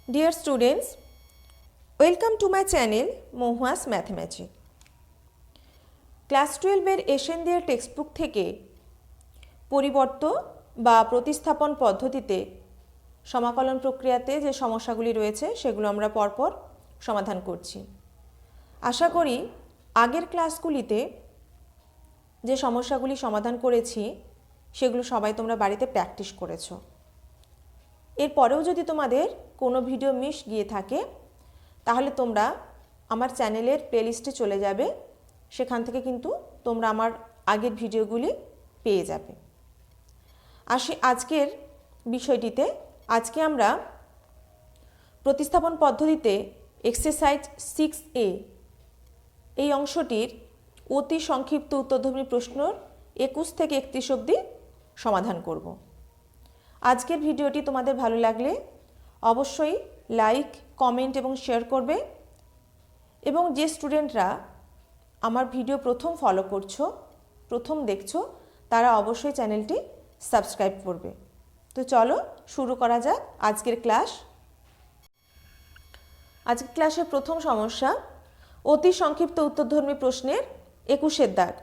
Dear students, welcome to my channel Mohua's Mathemagic. Class 12 এর এশিয়ানদের textbook থেকে পরিবর্ত বা প্রতিস্থাপন পদ্ধতিতে সমাকলন প্রক্রিয়াতে যে সমস্যাগুলি রয়েছে সেগুলো আমরা পরপর সমাধান করছি। আশা করি আগের ক্লাসগুলিতে যে সমস্যাগুলি সমাধান করেছি সেগুলো সবাই তোমরা বাড়িতে প্র্যাকটিস করেছো। এরপরেও যদি তোমাদের কোনো ভিডিও মিস গিয়ে থাকে তাহলে তোমরা আমার চ্যানেলের প্লেলিস্টে চলে যাবে, সেখান থেকে কিন্তু তোমরা আমার আগের ভিডিওগুলি পেয়ে যাবে। আসি আজকের বিষয়টিতে। আজকে আমরা প্রতিস্থাপন পদ্ধতিতে এক্সারসাইজ 6A এই অংশটির অতি সংক্ষিপ্ত উত্তরধর্মী প্রশ্নর 21 থেকে 31 অবধি সমাধান করব। আজকের ভিডিওটি তোমাদের ভালো লাগলে অবশ্যই লাইক, কমেন্ট এবং শেয়ার করবে, এবং যে স্টুডেন্টরা আমার ভিডিও প্রথম ফলো করছো, প্রথম দেখছো, তারা অবশ্যই চ্যানেলটি সাবস্ক্রাইব করবে। তো চলো শুরু করা যাক আজকের ক্লাস। আজকের ক্লাসের প্রথম সমস্যা অতি সংক্ষিপ্ত উত্তরধর্মী প্রশ্নের 21 দাগ।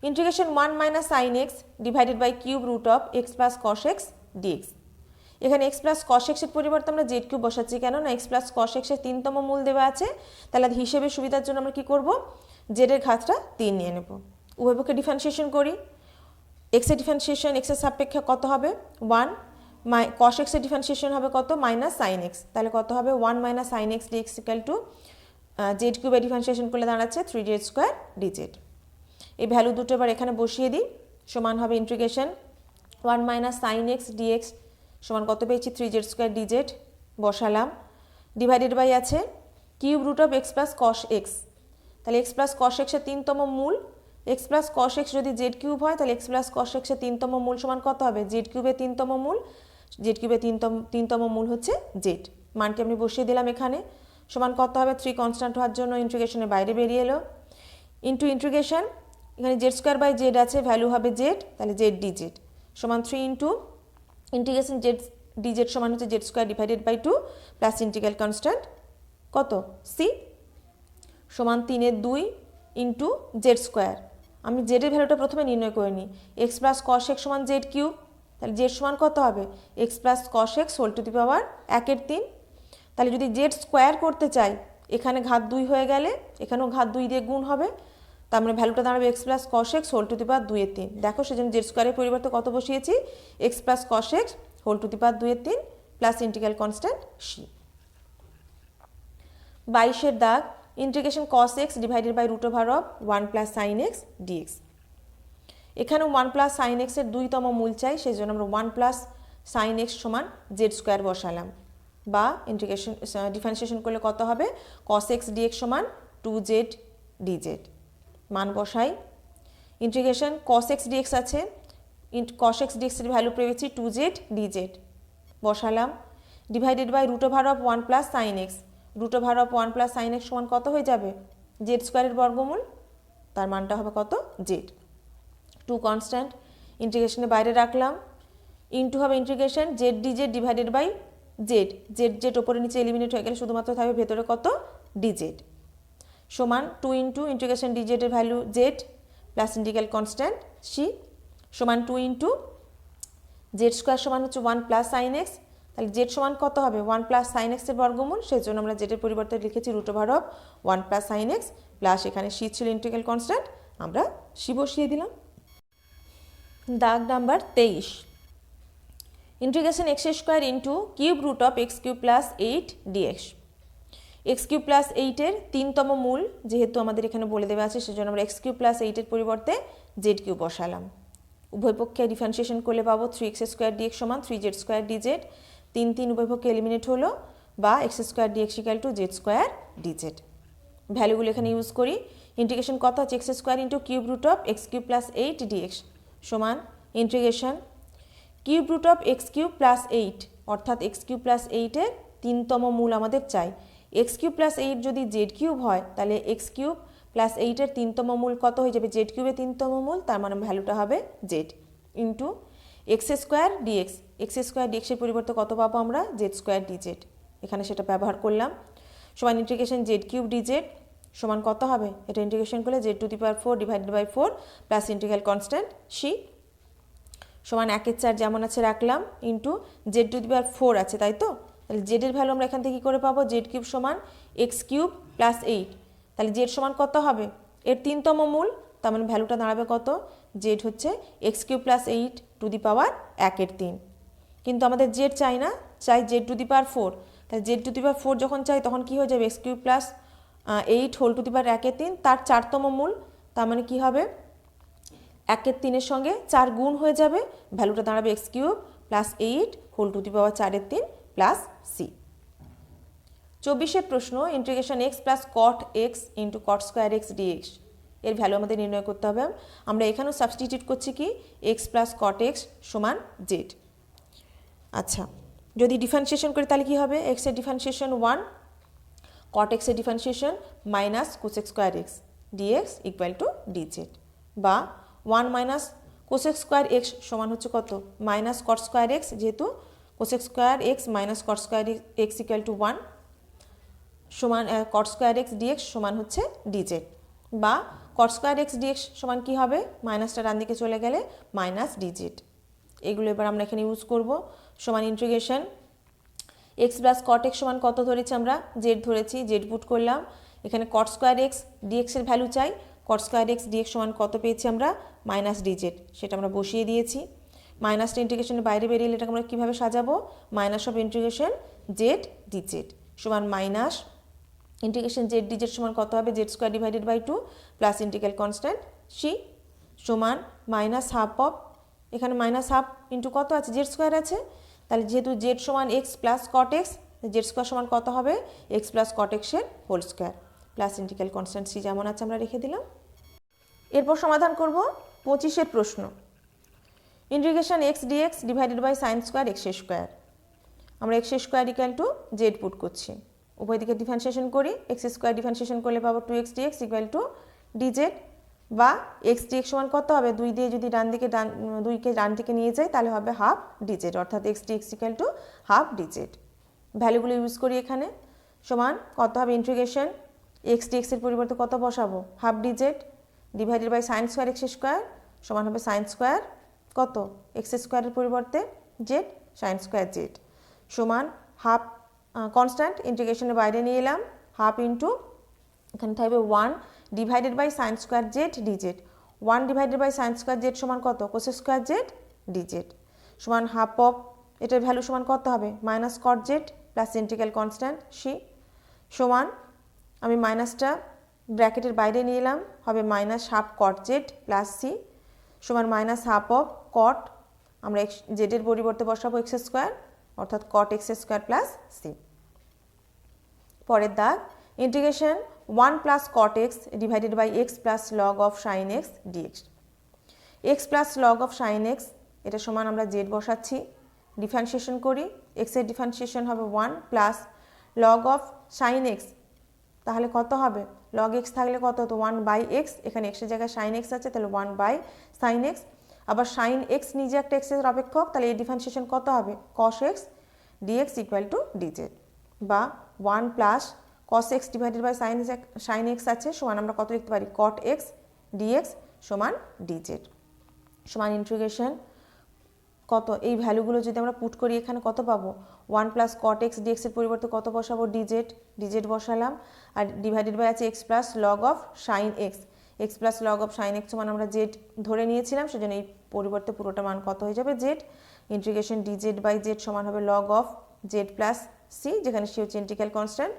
Integration 1 minus sine x divided by cube root of x plus cos x dx. এখানে এক্স প্লাস কস এক্সের পরিবর্তে আমরা জেড কিউব বসাচ্ছি, কেন না এক্স প্লাস কস এক্সের 3তম মূল দেওয়া আছে। তাহলে হিসেবে সুবিধার জন্য আমরা কী করব, জেডের ঘাতটা 3 নিয়ে নেব। উভয়পক্ষে ডিফারেন্সিয়েশন করি। এক্সের ডিফারেন্সিয়েশন এক্সের সাপেক্ষে কত হবে 1, কস এক্সের ডিফারেন্সিয়েশন হবে কত মাইনাস সাইন এক্স। তাহলে কত হবে 1 minus sine x dx equal to z কিউবের ডিফারেন্সিয়েশন করলে দাঁড়াচ্ছে 3z স্কোয়ার ডিজেড। এই ভ্যালু দুটো এবার এখানে বসিয়ে দিই, সমান হবে integration 1 minus sine x dx সমান কত পেয়েছি 3z স্কোয়ার ডিজেড বসালাম, ডিভাইডেড বাই আছে cube root of x plus cos x. তাহলে এক্স প্লাস কস এক্সের 3তম মূল, এক্স প্লাস কস এক্স যদি জেড কিউব হয় তাহলে এক্স প্লাস কস এক্সের 3তম মূল সমান কত হবে জেড কিউবের 3তম মূল। জেড কিউবের 3তম মূল হচ্ছে জেড, মানটি আমি বসিয়ে দিলাম এখানে, সমান কত হবে 3 কনস্ট্যান্ট হওয়ার জন্য ইন্টিগ্রেশনের বাইরে বেরিয়ে এলো, ইন্টু ইন্টিগ্রেশন এখানে জেড স্কোয়ার বাই জেড আছে, ভ্যালু হবে জেড, তাহলে জেড ডিজেড সমান 3 ইন্টু ইন্টিগ্রেশন জেড ডিজেড সমান হচ্ছে z square divided by 2 plus integral constant কত সি সমান 3/2 ইন্টু জেড স্কোয়ার। আমি জেডের ভ্যালুটা প্রথমে নির্ণয় করে নিই, এক্স প্লাস কস এক্স সমান জেড কিউব, তাহলে জেড সমান কত হবে x plus cos x whole to the power 1/3। তাহলে যদি জেড স্কোয়ার করতে চাই এখানে ঘাত 2 হয়ে গেলে এখানেও ঘাত 2 দিয়ে গুণ হবে, তার মানে ভ্যালুটা দাঁড়াবে x plus cos x whole to the power 2/3। দেখো সেজন্য জেড স্কোয়ারের পরিবর্তে কত বসিয়েছি x plus cos x whole to the power 2/3 plus integral constant c. 22 দাগ। Integration cos x divided by root over of 1 plus sine x dx. এখানেও 1 plus sign এক্সের 2তম মূল চাই, সেই জন্য আমরা 1 প্লাস সাইন এক্স সমান জেড স্কোয়ার বসালাম, বা ইন্টিগ্রেশন ডিফারেন্সিয়েশন করলে কত হবে কস এক্স ডিএক্স সমান 2z ডিজেড। মান বসাই, ইন্টিগ্রেশন কস এক্স ডিএক্স আছে, কস এক্স ডিএক্সের ভ্যালু পেয়েছি 2z ডিজেড বসালাম, divided by root over of 1 plus sine x. Root over of 1 plus sine x সমান কত হয়ে যাবে জেড স্কোয়ারের বর্গমূল, তার মানটা হবে কত জেড। 2 কনস্ট্যান্ট ইন্টিগ্রেশনের বাইরে রাখলাম, ইন্টু হবে integration z dz divided by z, z z ওপরে নিচে এলিমিনেট হয়ে গেলে শুধুমাত্র থাকবে ভেতরে কত ডিজেড, সমান 2 ইন্টু ইন্টিগ্রেশন ডিজেডের value z plus integral constant C সমান 2 ইন্টু জেড স্কোয়ার সমান হচ্ছে 1 প্লাস সাইন এক্স। তাহলে জেড সমান কত হবে 1 প্লাস সাইন এক্সের বর্গমূল, সেই জন্য আমরা জেডের পরিবর্তে লিখেছি root over of 1 plus sine x plus এখানে সি ছিল ইন্টিগ্রাল কনস্ট্যান্ট, আমরা সি বসিয়ে দিলাম। দাগ number 23। Integration x square into cube root of x cube plus 8 dx. X cube plus 8-এর 3তম মূল যেহেতু আমাদের এখানে বলে দেওয়া আছে, সেজন্য আমরা এক্স কিউব প্লাস 8-এর পরিবর্তে জেড কিউব বসালাম। উভয় পক্ষে ডিফারেন্সিয়েশন করলে পাবো 3x স্কোয়ার ডিএক্স সমান 3z স্কোয়ার ডিজেড, 3 উভয় পক্ষে এলিমিনেট হলো, বা x square dx equal to z square dz. ভ্যালুগুলো এখানে ইউজ করি, ইন্টিগ্রেশন কত হচ্ছে x square into cube root of x cube plus 8 dx সমান integration cube root of x cube plus 8, অর্থাৎ এক্স কিউব প্লাস 8-এর 3তম মূল আমাদের চাই। এক্স কিউব প্লাস 8 যদি জেড কিউব হয় তাহলে এক্স কিউব প্লাস 8-এর 3তম মূল কত হয়ে যাবে জেড কিউবের 3তম মূল, তার মানে ভ্যালুটা হবে z into x square dx. X square ডিএক্সের পরিবর্তে কত পাবো আমরা জেড স্কোয়ার ডিজেড এখানে সেটা ব্যবহার করলাম। সমান ইন্টিগ্রেশন জেড কিউব ডিজেড সমান কত হবে, এটা ইন্টিগ্রেশন করলে z to the power 4 divided by 4 plus integral constant C সমান 1/4 যেমন আছে রাখলাম into z to the power 4 আছে, তাই তো? তাহলে জেডের ভ্যালু আমরা এখান থেকে কী করে পাবো, জেড কিউব সমান এক্স কিউব প্লাস 8, তাহলে জেড সমান কত হবে, এর 3তম মূল, তার মানে ভ্যালুটা দাঁড়াবে কত, জেড হচ্ছে X cube plus 8 to the power 1/3। কিন্তু আমাদের জেড চাই না, চাই জেড টু দি পাওয়ার 4, তাহলে জেড টু দি পাওয়ার 4 যখন চাই তখন কী হয়ে যাবে, x cube plus 8 whole to the power 1/3 তার 4তম মূল, তার মানে কী হবে 1/3 সঙ্গে 4 গুণ হয়ে যাবে, ভ্যালুটা দাঁড়াবে x cube plus 8 whole to the power 4/3 plus C. 24 প্রশ্ন, integration x plus cot x into cot square x dx এর ভ্যালু আমাদের নির্ণয় করতে হবে। আমরা এখানেও সাবস্টিটিউট করছি কি এক্স প্লাস কট এক্স সমান জেড। আচ্ছা, যদি ডিফারেন্সিয়েশন করি তাহলে কী হবে, এক্সের ডিফারেন্সিয়েশন 1, কট এক্সের differentiation minus cosec square x dx equal to dz, বা 1 মাইনাস কোসেক স্কোয়ার এক্স সমান হচ্ছে কত, মাইনাস কট স্কোয়ার এক্স, যেহেতু cosec square x minus cot square x equal to 1 সমান কট স্কোয়ার এক্স ডিএক্স সমান হচ্ছে DZ, বা কট স্কোয়ার এক্স ডিএক্স সমান কী হবে, মাইনাসটা ডান দিকে চলে গেলে মাইনাস ডিজেড। এগুলো এবার আমরা এখানে ইউজ করব। সমান integration x plus cot x সমান কত ধরেছি আমরা, জেড ধরেছি, জেড পুট করলাম, এখানে কট স্কোয়ার এক্স ডিএক্সের ভ্যালু চাই, কট স্কোয়ার এক্স ডিএক্স সমান কত পেয়েছি আমরা, মাইনাস ডিজেড, সেটা আমরা বসিয়ে দিয়েছি। মাইনাসটা ইন্টিগ্রেশনের বাইরে বেরিয়ে এটাকে আমরা কীভাবে সাজাবো, minus of integration z dz সমান মাইনাস ইন্টিগ্রেশন জেড ডিজেড সমান কত হবে, z square divided by 2 plus integral constant C সমান মাইনাস হাফ অফ, এখানে মাইনাস হাফ ইন্টু কত আছে, জেড স্কোয়ার আছে, তাহলে যেহেতু জেড সমান x plus cot x, z square সমান কত হবে, এক্স প্লাস কট এক্সের whole square plus integral constant c যেমন আছে আমরা রেখে দিলাম। এরপর সমাধান করব 25 প্রশ্ন, integration x dx divided by sine square x square. আমরা x square equal to z put করছি, উভয় দিকে ডিফারেন্সিয়েশন করি, এক্স স্কোয়ার ডিফারেন্সিয়েশন করলে পাবো 2x dx equal to dz, বা এক্স ডিএক্স সমান কত হবে, 2 দিয়ে যদি দুইকে ডান দিকে নিয়ে যাই তাহলে হবে হাফ ডিজেড, অর্থাৎ x dx equal to half dz. ভ্যালুগুলো ইউজ করি এখানে, সমান কত হবে ইন্টিগ্রেশন এক্স ডিএক্সের পরিবর্তে কত বসাবো, half dz divided by sine square x square সমান হবে সাইন স্কোয়ার কত, এক্স স্কোয়ারের পরিবর্তে জেড সাইন স্কোয়ার জেড সমান হাফ কনস্ট্যান্ট ইন্টিগ্রেশনের বাইরে নিয়ে এলাম, হাফ ইন্টু এখানে থাকবে 1 divided by sine square z dz, 1 divided by sine square z সমান কত, কোসেক স্কোয়ার জেড ডিজেড সমান হাফ অফ, এটার ভ্যালু সমান কত হবে, minus cot z plus integral constant C সমান, আমি মাইনাসটা ব্র্যাকেটের বাইরে নিয়ে এলাম, হবে minus half cot z plus c সমান মাইনাস হাফ অফ কট, আমরা এক্স জেডের পরিবর্তে বসাবো এক্স স্কোয়ার, অর্থাৎ cot x square plus c. পরের দাগ, integration 1 plus cot x divided by x plus log of sine x dx, x plus log of sine x এটা সমান আমরা জেড বসাচ্ছি, ডিফারেন্সিয়েশন করি, এক্সের ডিফারেন্সিয়েশন হবে 1 plus log of sine x, তাহলে কত হবে, লগ এক্স থাকলে কত, তো 1 বাই এক্স, এখানে এক্সের জায়গায় সাইন এক্স আছে তাহলে 1 বাই সাইন এক্স, আবার সাইন এক্স নিজে একটা এক্সের অপেক্ষক, তাহলে এই ডিফারেন্সিয়েশন কত হবে, cos x dx equal to dz, বা 1 plus cos x divided by sine x আছে সমান আমরা কত লিখতে পারি, কট এক্স ডিএক্স সমান ডিজেড সমান ইন্টিগ্রেশন কত, এই ভ্যালুগুলো যদি আমরা পুট করি এখানে কত পাবো, 1 প্লাস কট এক্স ডিএক্সের পরিবর্তে কত বসাবো, ডিজেড, ডিজেড বসালাম, আর ডিভাইডেড বাই আছে x plus log of sine x, x plus log of sine x সমান আমরা জেড ধরে নিয়েছিলাম, সেজন্য এই পরিবর্তে পুরোটা মান কত হয়ে যাবে, z, integration dz by z সমান হবে log of z plus c, যেখানে সি হচ্ছে ইন্টিগ্রাল কনস্ট্যান্ট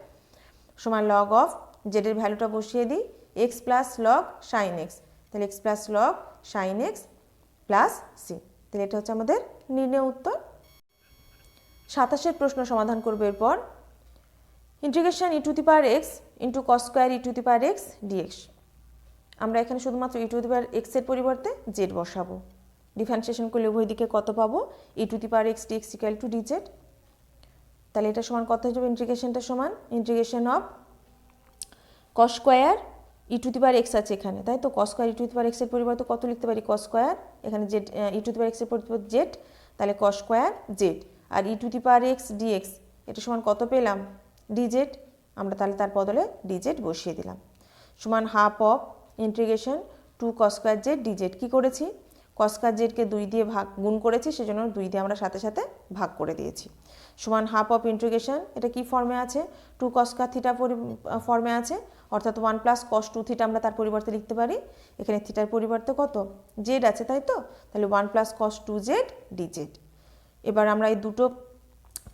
সমান লগ অফ জেডের ভ্যালুটা বসিয়ে দিই, x plus log sine x, তাহলে x plus log sine x plus c, তাহলে এটা হচ্ছে আমাদের নির্ণয় উত্তর। 27 প্রশ্ন সমাধান করবো এরপর, integration e to the power x into cos square e to the power x dx, আমরা এখানে শুধুমাত্র ই টু দি পাওয়ার এক্সের পরিবর্তে জেড বসাবো, ডিফারেন্সিয়েশন করলে উভয় দিকে কত পাবো, e to the power x dx equal to dz, তাহলে এটা সমান কত হয়ে যাবে, ইন্টিগ্রেশনটা সমান integration of cos square e to the power x আছে এখানে, তাই তো, কস square e to the power এক্সের পরিবর্তে কত লিখতে পারি, কস স্কোয়ার, এখানে z e to the power এক্সের পরিবর্তে জেড, তাহলে কস স্কোয়ার জেড, আর e to the power x dx এটা সমান কত পেলাম ডিজেড, আমরা তাহলে তার বদলে ডিজেড বসিয়ে দিলাম, সমান half of integration 2 cos square z dz. কী করেছি, cos স্কয়ার জেডকে 2 দিয়ে গুণ করেছি, সেজন্য 2 দিয়ে আমরা সাথে সাথে ভাগ করে দিয়েছি, সমান হাফ অফ ইন্টিগ্রেশন, এটা কি ফর্মে আছে 2 cos স্কয়ার থিটা ফর্মে আছে, অর্থাৎ 1 + cos 2 থিটা আমরা তার পরিবর্তে লিখতে পারি, এখানে থিটার পরিবর্তে কত জেড আছে তাই তো, তাহলে 1 + cos 2 জেড ডিজেড। এবার আমরা এই দুটো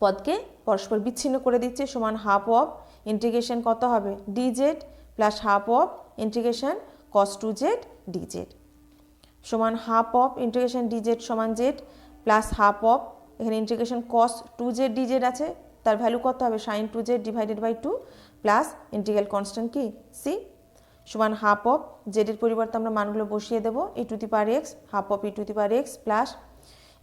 পদকে পরস্পর বিচ্ছিন্ন করে দিচ্ছি, সমান হাফ অফ ইন্টিগ্রেশন কত হবে dz plus half of integration cos 2 z dz, সমান হাফ অফ ইন্টিগ্রেশন ডিজেড সমান জেড প্লাস হাফ অফ, এখানে ইন্টিগ্রেশন cos 2 জেড ডিজেড আছে, তার ভ্যালু কত হবে sin 2 জেড divided by 2 plus integral constant কি সি, সমান হাফ অফ জেডের পরিবর্তে আমরা মানগুলো বসিয়ে দেবো e⁻x, half of e⁻x plus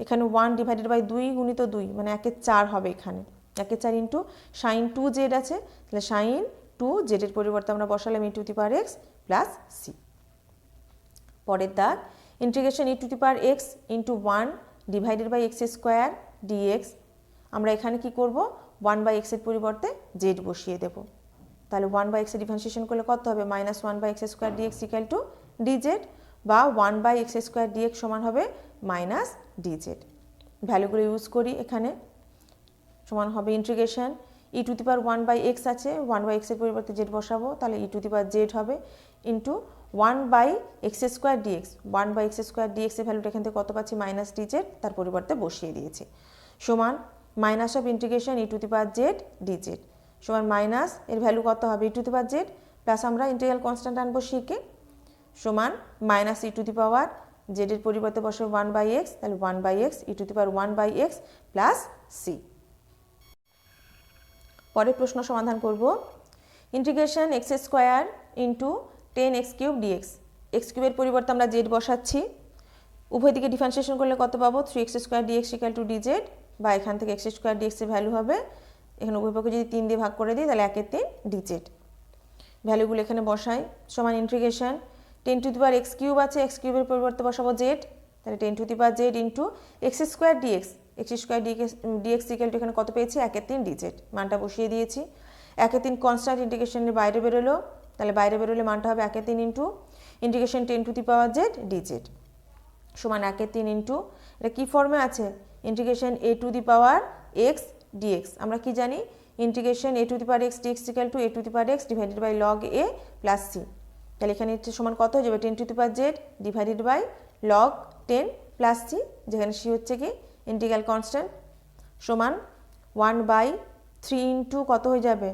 এখানে 1 ডিভাইডেড বাই 2 গুণিত 2 মানে 1/4 হবে, এখানে 1/4 ইন্টু sin 2 জেড আছে, তাহলে sin 2 জেডের পরিবর্তে আমরা বসালাম e⁻x প্লাস সি। পরের দাগ integration e⁻x into 1 divided by x square dx, আমরা এখানে কি করব 1/x এর পরিবর্তে জেড বসিয়ে দেব, তাহলে 1/x এর ডিফারেন্সিয়েশন করলে কত হবে -1/x square dx equal to dz, বা 1/x স্কোয়ার ডিএক্স সমান হবে মাইনাস ডিজেড। ভ্যালুগুলো ইউজ করি, এখানে সমান হবে ইন্টিগ্রেশন e⁻1/x আছে, 1/x এর পরিবর্তে জেড বসাবো, তাহলে e⁻z হবে into 1/x square dx, 1/x square dx এর ভ্যালুটা এখান থেকে কত পাচ্ছি মাইনাস ডিজেড, তার পরিবর্তে বসিয়ে দিয়েছি, সমান minus of integration e⁻z DZ সমান মাইনাস এর ভ্যালু কত হবে e⁻z প্লাস আমরা ইন্টিগ্রাল কনস্ট্যান্ট আনবো শিখে, সমান মাইনাস e⁻z এর পরিবর্তে বসে 1/x, তাহলে 1/x e⁻1/x প্লাস সি। পরের প্রশ্ন সমাধান করব, integration x square into 10x³ dx, x কিউবের পরিবর্তে আমরা জেড বসাচ্ছি, উভয় দিকে ডিফারেন্সিয়েশন করলে কত পাবো 3x square dx equal to dz, বা এখান থেকে x স্কোয়ার ডিএক্স এর ভ্যালু হবে, এখানে উভয় পক্ষে যদি 3 দিয়ে ভাগ করে দিই তাহলে 1/3 ডিজেড, ভ্যালুগুলো এখানে বসাই, সমান ইন্টিগ্রেশন 10⁻x³ আছে, x কিউবের পরিবর্তে বসাবো জেড, তাহলে 10⁻z into x square dx, x square dx equal to এখানে কত পেয়েছি 1/3 ডিজেড, মানটা বসিয়ে দিয়েছি, 1/3 কনস্ট্যান্ট ইন্টিগ্রেশনের বাইরে বেরোলো, তাহলে বাইরে বেরোলে মানটা হবে 1/3 ইন্টু ইন্টিগ্রেশন 10⁻z ডিজেড সমান 1/3 ইন্টু, এটা কি ফর্মে আছে ইন্টিগ্রেশন a⁻x ডিএক্স, আমরা কি জানি integration a⁻x dx equal to a⁻x divided by log a plus c, তাহলে এখানে সমান কত হয়ে যাবে 10⁻z divided by log 10 plus c, যেখানে সি হচ্ছে কি ইন্টিগ্রাল কনস্ট্যান্ট, সমান 1/3 ইন্টু কত হয়ে যাবে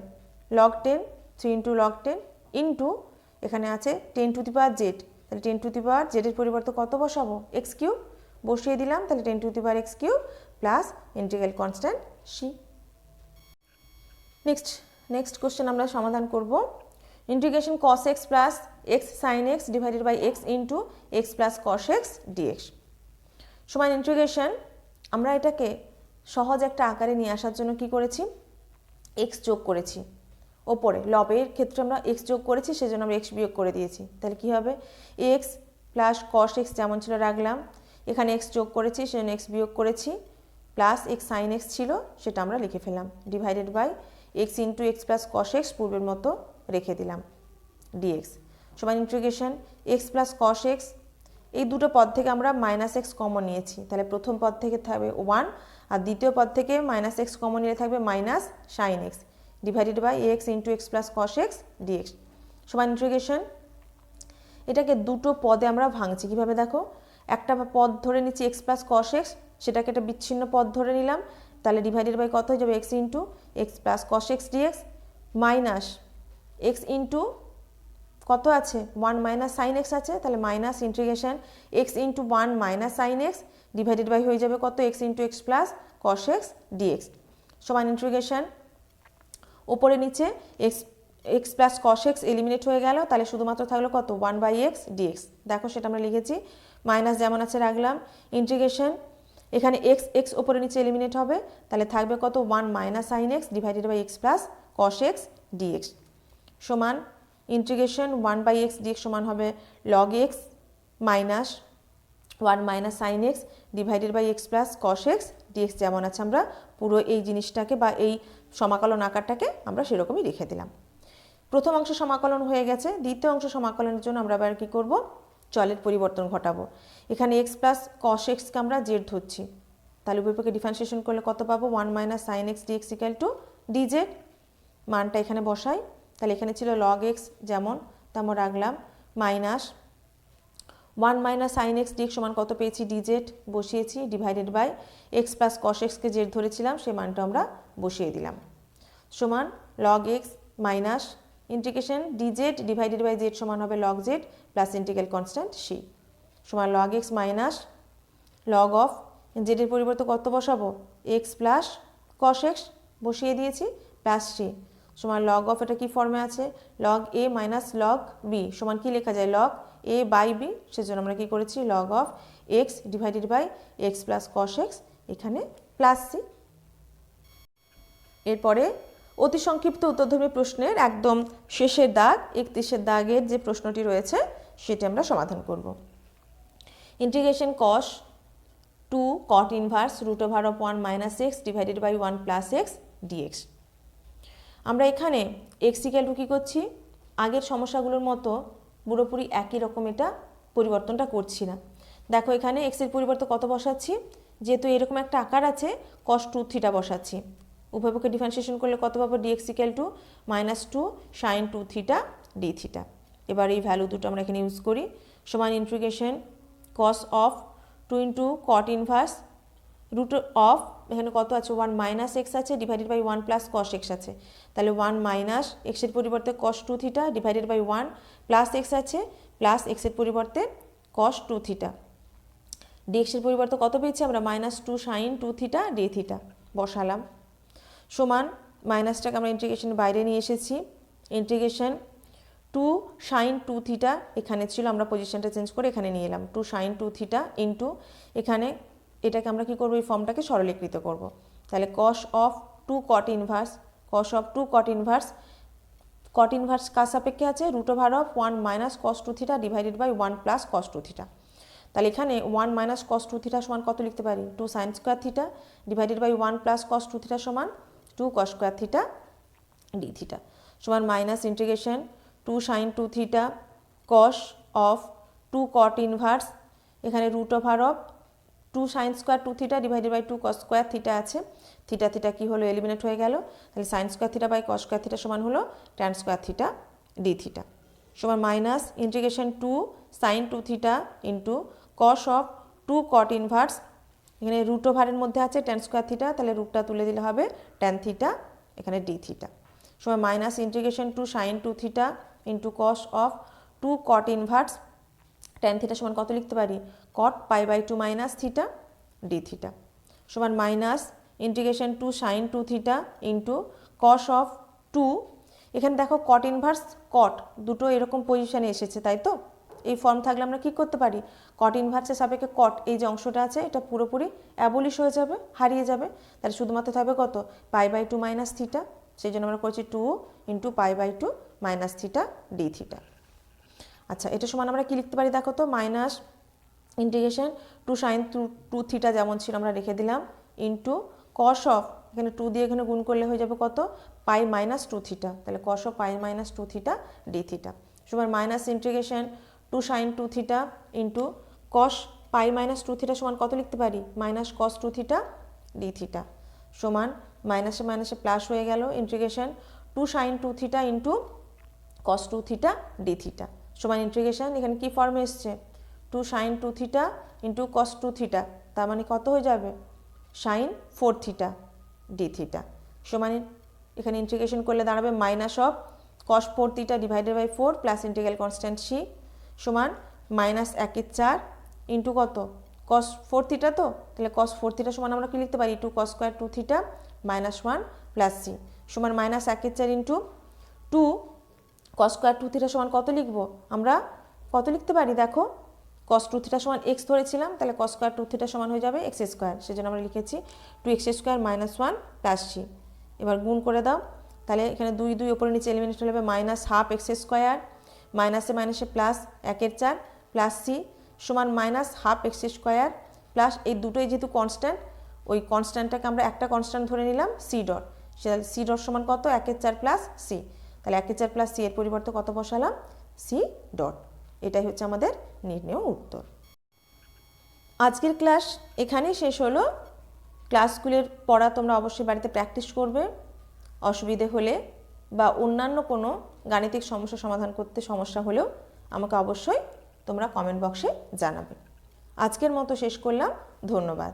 log 10, 3 ইন্টু log 10 ইন্টু এখানে আছে 10⁻z, তাহলে 10⁻z এর পরিবর্তে কত বসাবো x³ বসিয়ে দিলাম, তাহলে 10⁻x³ plus integral constant c. Next question আমরা সমাধান করব, integration cos x plus x sin x divided by x into x plus cos x dx, সমান ইন্টিগ্রেশন, আমরা এটাকে সহজ একটা আকারে নিয়ে আসার জন্য কি করেছি x যোগ করেছি, ওপরে লবের ক্ষেত্রে আমরা x যোগ করেছি, সেজন্য আমরা x বিয়োগ করে দিয়েছি, তাহলে কি হবে x প্লাস cos x যেমন ছিল রাখলাম, এখানে x যোগ করেছি সেজন্য x বিয়োগ করেছি, প্লাস x sin x ছিল সেটা আমরা লিখে ফেললাম, divided by x into x plus cos x পূর্বের মতো রেখে দিলাম ডিএক্স, সমান integration x plus cos x, এই দুটো পদ থেকে আমরা -x কমন নিয়েছি, তাহলে প্রথম পদ থেকে থাকবে 1 আর দ্বিতীয় পদ থেকে -x কমন নিলে থাকবে minus sin x divided by x into x plus cos x dx, সমান ইন্টিগ্রেশন, এটাকে দুটো পদে আমরা ভাঙছি, কিভাবে দেখো একটা পদ ধরে নিচ্ছি x প্লাস cos x, সেটাকে একটা বিচ্ছিন্ন পদ ধরে নিলাম, তাহলে ডিভাইডেড বাই কত হয়ে যাবে x into x plus cos x dx minus x into কত আছে 1 মাইনাস sin x আছে, তাহলে minus integration x into 1 minus sin x divided by হয়ে যাবে কত x into x plus cos x dx, সমান ইন্টিগ্রেশন, ওপরে নিচে x plus cos x eliminate হয়ে গেল, তাহলে শুধুমাত্র থাকলো কত 1/x ডিএক্স, দেখো সেটা আমরা লিখেছি, মাইনাস যেমন আছে রাখলাম, ইন্টিগ্রেশন এখানে x ওপরে নিচে এলিমিনেট হবে, তাহলে থাকবে কত 1 minus sin x divided by x plus cos x dx, সমান ইন্টিগ্রেশন 1/x ডিএক্স সমান হবে log x minus 1 minus sin x divided by x plus cos x dx, যেমন আছে আমরা পুরো এই জিনিসটাকে বা এই সমাকলন আকারটাকে আমরা সেরকমই রেখে দিলাম। প্রথম অংশ সমাকলন হয়ে গেছে। দ্বিতীয় অংশ সমাকলনের জন্য আমরা আবার কী করব, চলের পরিবর্তন ঘটাবো। এখানে এক্স প্লাস কস এক্সকে আমরা জেড ধরছি, তাহলে উভয়পক্ষে ডিফারেন্সিয়েশন করলে কত পাবো, 1 minus sine x dx equal to dz. মানটা এখানে বসাই, তাহলে এখানে ছিল লগ এক্স যেমন তেমন রাখলাম, minus 1 minus sine x dx সমান কত পেয়েছি, ডিজেড বসিয়েছি, divided by x plus cos এক্সকে জেড ধরেছিলাম সেই মানটা আমরা বসিয়ে দিলাম, সমান log x minus integration dz divided by z সমান হবে log z plus integral constant C সমান log x minus log of জেডের পরিবর্তে কত বসাবো, এক্স প্লাস কস এক্স বসিয়ে দিয়েছি প্লাস সি সমান লগ অফ, এটা কি ফর্মে আছে, লগ এ মাইনাস লগ বি সমান কি লেখা যায়, লগ এ বাই বি, সেজন্য আমরা কি করেছি log of x divided by x plus cos x এখানে প্লাস সি। এরপরে অতি সংক্ষিপ্ত উত্তরধর্মী প্রশ্নের একদম শেষের দাগ 31 দাগের যে প্রশ্নটি রয়েছে সেটি আমরা সমাধান করব। Integration cos 2 cot inverse root over of 1 minus x divided by 1 plus x dx. আমরা এখানে এক্স ইকুয়াল টু কী করছি, আগের সমস্যাগুলোর মতো পুরোপুরি একই রকম এটা পরিবর্তনটা করছি না। দেখো এখানে এক্সের পরিবর্তে কত বসাচ্ছি, যেহেতু এরকম একটা আকার আছে cos 2 থিটা বসাচ্ছি, উভয়পক্ষে ডিফারেন্সিয়েশন করলে কত পাবো, dx equal to -2 sin 2 theta d theta. এবার এই ভ্যালু দুটো আমরা এখানে ইউজ করি, সমান integration cos of 2 into cot inverse root of, এখানে কত আছে 1 মাইনাস এক্স আছে divided by 1 plus cos x আছে, তাহলে 1 মাইনাস এক্সের পরিবর্তে cos 2 theta divided by 1 plus x আছে প্লাস এক্সের পরিবর্তে cos 2 থিটা, ডিএক্সের পরিবর্তে কত পেয়েছি আমরা, -2 sin 2 থিটা ডি থিটা বসালাম, সমান মাইনাসটাকে আমরা ইন্টিগ্রেশনের বাইরে নিয়ে এসেছি, ইন্টিগ্রেশন 2 sin 2 থিটা এখানে ছিল, আমরা পজিশনটা চেঞ্জ করে এখানে নিয়ে এলাম, 2 sin 2 থিটা ইন্টু এখানে এটাকে আমরা কি করব, এই ফর্মটাকে সরলীকৃত করব, তাহলে cos of 2 cot inverse, cos of 2 cot inverse, cot inverse কার সাপেক্ষে আছে, root over of 1 minus cos 2 theta divided by 1 plus cos 2 theta, তাহলে এখানে 1 মাইনাস cos 2 থিটা সমান কত লিখতে পারি, 2 sin square theta divided by 1 plus cos 2 theta সমান 2 cos square theta d theta সমান minus integration 2 sin 2 theta cos of 2 cot inverse, এখানে root over of 2 sin square 2 theta divided by 2 cos square theta আছে, theta theta কি হলো, eliminate হয়ে গেল, তাহলে sin square theta by cos square theta সমান হলো tan square theta d theta সমান minus integration 2 sin 2 theta into cos of 2 cot inverse, এখানে রুট ওভারের মধ্যে আছে tan স্কোয়ার থিটা, তাহলে রুটটা তুলে দিলে হবে tan থিটা এখানে ডি থিটা সমান minus integration 2 sin 2 theta into cos of 2 cot inverse, tan theta সমান কত লিখতে পারি, cot pi by 2 minus theta d theta সমান minus integration 2 sin 2 theta into cos of 2, এখানে দেখো cot ইনভার্স cot দুটো এরকম পজিশনে এসেছে, তাই তো এই ফর্ম থাকলে আমরা কি করতে পারি, cot ইনভার্সের সাপেক্ষে cot এই যে অংশটা আছে এটা পুরোপুরি অ্যাবলিশ হয়ে যাবে, হারিয়ে যাবে, তাহলে শুধুমাত্র থাকবে কত, পাই বাই 2 মাইনাস থিটা, সেই জন্য আমরা করেছি 2 into pi by 2 minus theta d theta. আচ্ছা, এটা সমান আমরা কি লিখতে পারি দেখো তো, মাইনাস ইন্টিগ্রেশন 2 sin 2 থিটা যেমন ছিল আমরা রেখে দিলাম ইন্টু cos অফ, এখানে 2 দিয়ে এখানে গুণ করলে হয়ে যাবে কত, পাই মাইনাস 2 থিটা, তাহলে cos of pi minus 2 theta d theta সমান minus integration 2 sin 2 theta into cos pi minus 2 theta সমান কত লিখতে পারি, minus cos 2 theta d theta সমান মাইনাসে মাইনাসে প্লাস হয়ে গেল, integration 2 sin 2 theta into cos 2 theta d theta সমান ইন্টিগ্রেশন, এখানে কি ফর্মে এসছে 2 sin 2 theta into cos 2 theta, তার মানে কত হয়ে যাবে sin 4 থিটা ডি থিটা সমান, এখানে ইন্টিগ্রেশন করলে দাঁড়াবে minus of cos 4 theta divided by 4 plus integral constant C সমান মাইনাস 1/4 ইন্টু কত cos 4 থিটা, তো তাহলে cos 4 থিটা সমান আমরা কি লিখতে পারি 2 cos square 2 theta minus 1 plus c সমান minus 1/4 into 2 cos square 2 theta সমান কত লিখবো আমরা, কত লিখতে পারি দেখো, cos 2 থিটা সমান x ধরেছিলাম, তাহলে cos স্কোয়ার 2 থিটা সমান হয়ে যাবে x স্কোয়ার, সেজন্য আমরা লিখেছি 2x square minus 1 plus C, এবার গুণ করে দাও, তাহলে এখানে 2 2 ওপরে নিচে এলিমিনেট হয়ে যাবে মাইনাস হাফ x স্কোয়ার, মাইনাসে মাইনাসে প্লাস 1/4 প্লাস সি সমান minus half x square plus এই দুটোই যেহেতু কনস্ট্যান্ট, ওই কনস্ট্যান্টটাকে আমরা একটা কনস্ট্যান্ট ধরে নিলাম সি ডট, সি ডট সমান কত, 1/4 প্লাস সি। তাহলে 1/4 প্লাস সি এর পরিবর্তে কত বসালাম, সি ডট। এটাই হচ্ছে আমাদের নির্ণেয় উত্তর। আজকের ক্লাস এখানেই শেষ হলো। ক্লাসগুলির পড়া তোমরা অবশ্যই বাড়িতে প্র্যাকটিস করবে। অসুবিধে হলে বা অন্যান্য কোনো গাণিতিক সমস্যা সমাধান করতে সমস্যা হলেও আমাকে অবশ্যই তোমরা কমেন্ট বক্সে জানাবে। আজকের মতো শেষ করলাম, ধন্যবাদ।